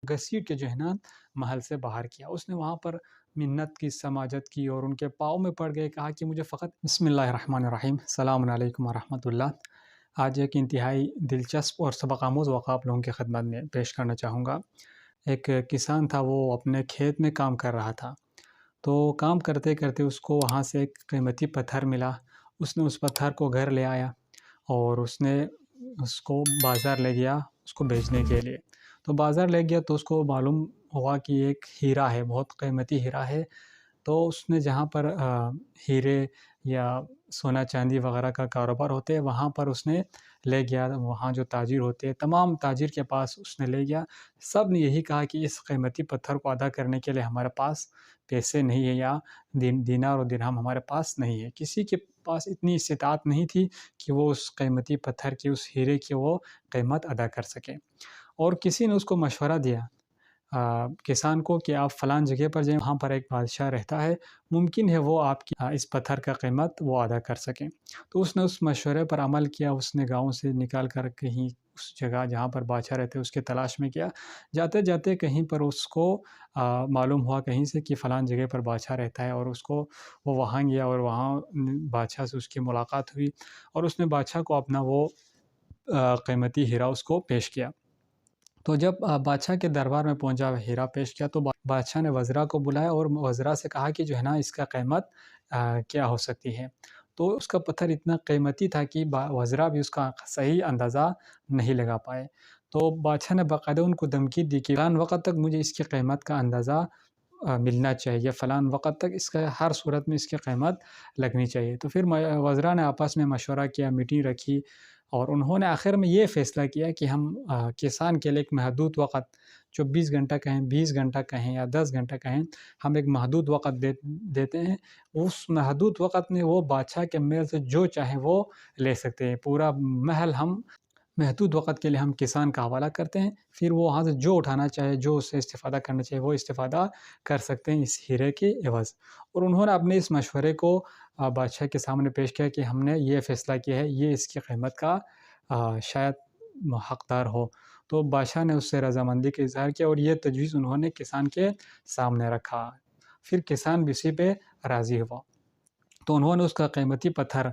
گھسیٹ کے جو ہے نا محل سے باہر کیا۔ اس نے وہاں پر منت کی، سماجت کی اور ان کے پاؤں میں پڑ گئے، کہا کہ مجھے فقط بسم اللہ الرحمن الرحیم، السلام علیکم ورحمۃ اللہ۔ آج ایک انتہائی دلچسپ اور سبق آموز واقعہ آپ لوگوں کی خدمت میں پیش کرنا چاہوں گا۔ ایک کسان تھا، وہ اپنے کھیت میں کام کر رہا تھا، تو کام کرتے کرتے اس کو وہاں سے ایک قیمتی پتھر ملا۔ اس نے اس پتھر کو گھر لے آیا اور اس نے اس کو بازار لے گیا اس کو بیچنے کے لیے۔ تو بازار لے گیا تو اس کو معلوم ہوا کہ ایک ہیرا ہے، بہت قیمتی ہیرا ہے۔ تو اس نے جہاں پر ہیرے یا سونا چاندی وغیرہ کا کاروبار ہوتے ہیں وہاں پر اس نے لے گیا۔ وہاں جو تاجر ہوتے ہیں تمام تاجر کے پاس اس نے لے گیا۔ سب نے یہی کہا کہ اس قیمتی پتھر کو ادا کرنے کے لیے ہمارے پاس پیسے نہیں ہے، یا دینار و درہم ہمارے پاس نہیں ہے۔ کسی کے پاس اتنی استطاعت نہیں تھی کہ وہ اس قیمتی پتھر کی، اس ہیرے کی وہ قیمت ادا کر سکے۔ اور کسی نے اس کو مشورہ دیا کسان کو کہ آپ فلان جگہ پر جائیں، وہاں پر ایک بادشاہ رہتا ہے، ممکن ہے وہ آپ کی اس پتھر کا قیمت وہ ادا کر سکیں۔ تو اس نے اس مشورے پر عمل کیا۔ اس نے گاؤں سے نکال کر کہیں اس جگہ جہاں پر بادشاہ رہتے اس کے تلاش میں کیا۔ جاتے جاتے کہیں پر اس کو معلوم ہوا کہیں سے کہ فلان جگہ پر بادشاہ رہتا ہے، اور اس کو وہ وہاں گیا اور وہاں بادشاہ سے اس کی ملاقات ہوئی، اور اس نے بادشاہ کو اپنا وہ قیمتی ہیرا اس کو پیش کیا۔ تو جب بادشاہ کے دربار میں پہنچا، ہیرا پیش کیا، تو بادشاہ نے وزراء کو بلایا اور وزراء سے کہا کہ جو ہے نا اس کا قیمت کیا ہو سکتی ہے۔ تو اس کا پتھر اتنا قیمتی تھا کہ وزراء بھی اس کا صحیح اندازہ نہیں لگا پائے۔ تو بادشاہ نے باقاعدہ ان کو دھمکی دی کہ فلاں وقت تک مجھے اس کی قیمت کا اندازہ ملنا چاہیے، فلاں وقت تک اس کا ہر صورت میں اس کی قیمت لگنی چاہیے۔ تو پھر وزراء نے آپس میں مشورہ کیا، میٹنگ رکھی، اور انہوں نے آخر میں یہ فیصلہ کیا کہ ہم کسان کے لیے ایک محدود وقت، 24 گھنٹہ کہیں، 20 گھنٹہ کہیں یا 10 گھنٹہ کہیں، ہم ایک محدود وقت دیتے ہیں۔ اس محدود وقت میں وہ بادشاہ کے محل سے جو چاہیں وہ لے سکتے ہیں۔ پورا محل ہم محدود وقت کے لیے ہم کسان کا حوالہ کرتے ہیں، پھر وہ وہاں سے جو اٹھانا چاہے، جو اس سے استفادہ کرنا چاہے وہ استفادہ کر سکتے ہیں اس ہیرے کے عوض۔ اور انہوں نے اپنے اس مشورے کو بادشاہ کے سامنے پیش کیا کہ ہم نے یہ فیصلہ کیا ہے، یہ اس کی قیمت کا شاید حقدار ہو۔ تو بادشاہ نے اس سے رضامندی کا اظہار کیا، اور یہ تجویز انہوں نے کسان کے سامنے رکھا۔ پھر کسان بھی اسی پہ راضی ہوا، تو انہوں نے اس کا قیمتی پتھر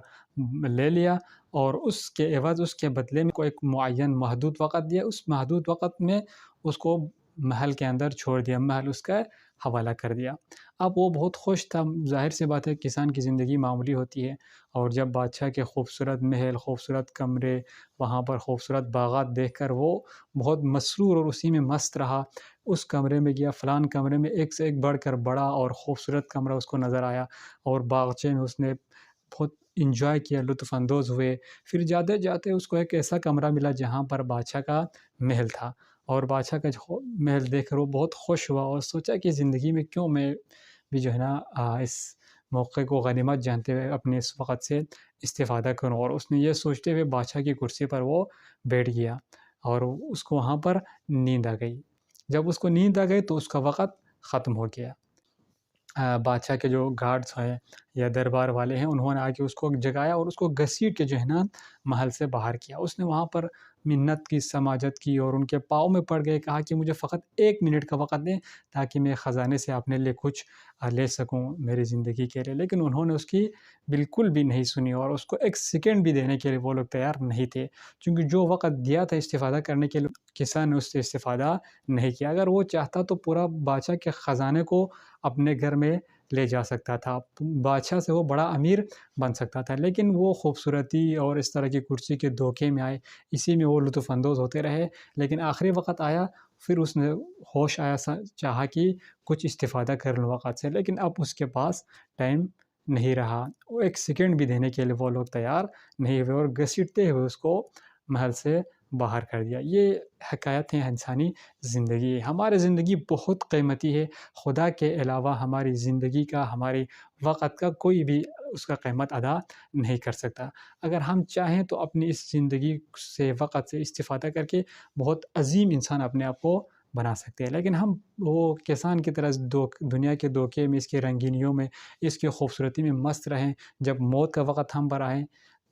لے لیا، اور اس کے عوض، اس کے بدلے میں کوئی ایک معین محدود وقت دیا۔ اس محدود وقت میں اس کو محل کے اندر چھوڑ دیا، محل اس کا حوالہ کر دیا۔ اب وہ بہت خوش تھا۔ ظاہر سی بات ہے کسان کی زندگی معمولی ہوتی ہے، اور جب بادشاہ کے خوبصورت محل، خوبصورت کمرے، وہاں پر خوبصورت باغات دیکھ کر وہ بہت مسرور اور اسی میں مست رہا۔ اس کمرے میں گیا، فلان کمرے میں ایک سے ایک بڑھ کر بڑا اور خوبصورت کمرہ اس کو نظر آیا، اور باغچے میں اس نے بہت انجوائے کیا، لطف اندوز ہوئے۔ پھر جاتے جاتے اس کو ایک ایسا کمرہ ملا جہاں پر بادشاہ کا محل تھا، اور بادشاہ کا محل دیکھ کر وہ بہت خوش ہوا، اور سوچا کہ زندگی میں کیوں میں بھی جو ہے نا اس موقع کو غنیمت جانتے ہوئے اپنے اس وقت سے استفادہ کروں۔ اور اس نے یہ سوچتے ہوئے بادشاہ کی کرسی پر وہ بیٹھ گیا، اور اس کو وہاں پر نیند آ گئی۔ جب اس کو نیند آ گئی تو اس کا وقت ختم ہو گیا۔ بادشاہ کے جو گارڈز ہیں یا دربار والے ہیں، انہوں نے آ کے اس کو جگایا اور اس کو گھسیٹ کے جو ہے نا محل سے باہر کیا۔ اس نے وہاں پر منت کی، سماجت کی، اور ان کے پاؤں میں پڑ گئے، کہا کہ مجھے فقط 1 منٹ کا وقت دیں تاکہ میں خزانے سے اپنے لیے کچھ لے سکوں میری زندگی کے لیے۔ لیکن انہوں نے اس کی بالکل بھی نہیں سنی، اور اس کو 1 سیکنڈ بھی دینے کے لیے وہ لوگ تیار نہیں تھے، کیونکہ جو وقت دیا تھا استفادہ کرنے کے لیے کسان نے اس سے استفادہ نہیں کیا۔ اگر وہ چاہتا تو پورا بادشاہ کے خزانے کو اپنے گھر میں لے جا سکتا تھا، بادشاہ سے وہ بڑا امیر بن سکتا تھا، لیکن وہ خوبصورتی اور اس طرح کی کرسی کے دھوکے میں آئے، اسی میں وہ لطف اندوز ہوتے رہے۔ لیکن آخری وقت آیا، پھر اس نے ہوش آیا، چاہا کہ کچھ استفادہ کر لوں وقت سے، لیکن اب اس کے پاس ٹائم نہیں رہا۔ وہ 1 سیکنڈ بھی دینے کے لیے وہ لوگ تیار نہیں ہوئے، اور گھسیٹتے ہوئے اس کو محل سے باہر کر دیا۔ یہ حکایت ہے انسانی زندگی۔ ہماری زندگی بہت قیمتی ہے، خدا کے علاوہ ہماری زندگی کا، ہماری وقت کا کوئی بھی اس کا قیمت ادا نہیں کر سکتا۔ اگر ہم چاہیں تو اپنی اس زندگی سے، وقت سے استفادہ کر کے بہت عظیم انسان اپنے آپ کو بنا سکتے ہیں، لیکن ہم وہ کسان کی طرح دنیا کے دھوکے میں، اس کی رنگینیوں میں، اس کی خوبصورتی میں مست رہیں۔ جب موت کا وقت ہم پر آئے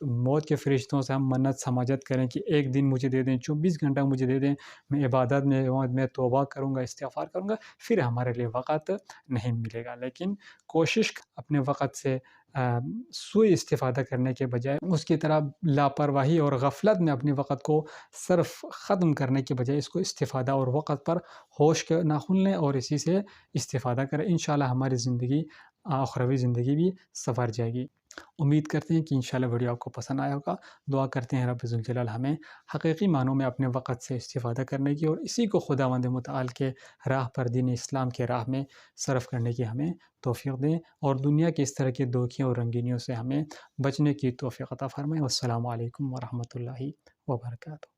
موت کے فرشتوں سے ہم منت سماجت کریں کہ ایک دن مجھے دے دیں، 24 گھنٹہ مجھے دے دیں، میں عبادت میں توبہ کروں گا، استغفار کروں گا، پھر ہمارے لیے وقت نہیں ملے گا۔ لیکن کوشش اپنے وقت سے سوء استفادہ کرنے کے بجائے اس کی طرح لاپرواہی اور غفلت میں اپنے وقت کو صرف ختم کرنے کے بجائے اس کو استفادہ اور وقت پر ہوش کے ناخن لیں اور اسی سے استفادہ کریں۔ انشاءاللہ ہماری زندگی اخروی زندگی بھی سنور جائے گی۔ امید کرتے ہیں کہ انشاءاللہ ویڈیو آپ کو پسند آیا ہوگا۔ دعا کرتے ہیں رب ذوالجلال ہمیں حقیقی معنوں میں اپنے وقت سے استفادہ کرنے کی اور اسی کو خداوند متعال کے راہ پر، دین اسلام کے راہ میں صرف کرنے کی ہمیں توفیق دیں، اور دنیا کے اس طرح کے دھوکیوں اور رنگینیوں سے ہمیں بچنے کی توفیق عطا فرمائیں۔ والسلام علیکم ورحمۃ اللہ وبرکاتہ۔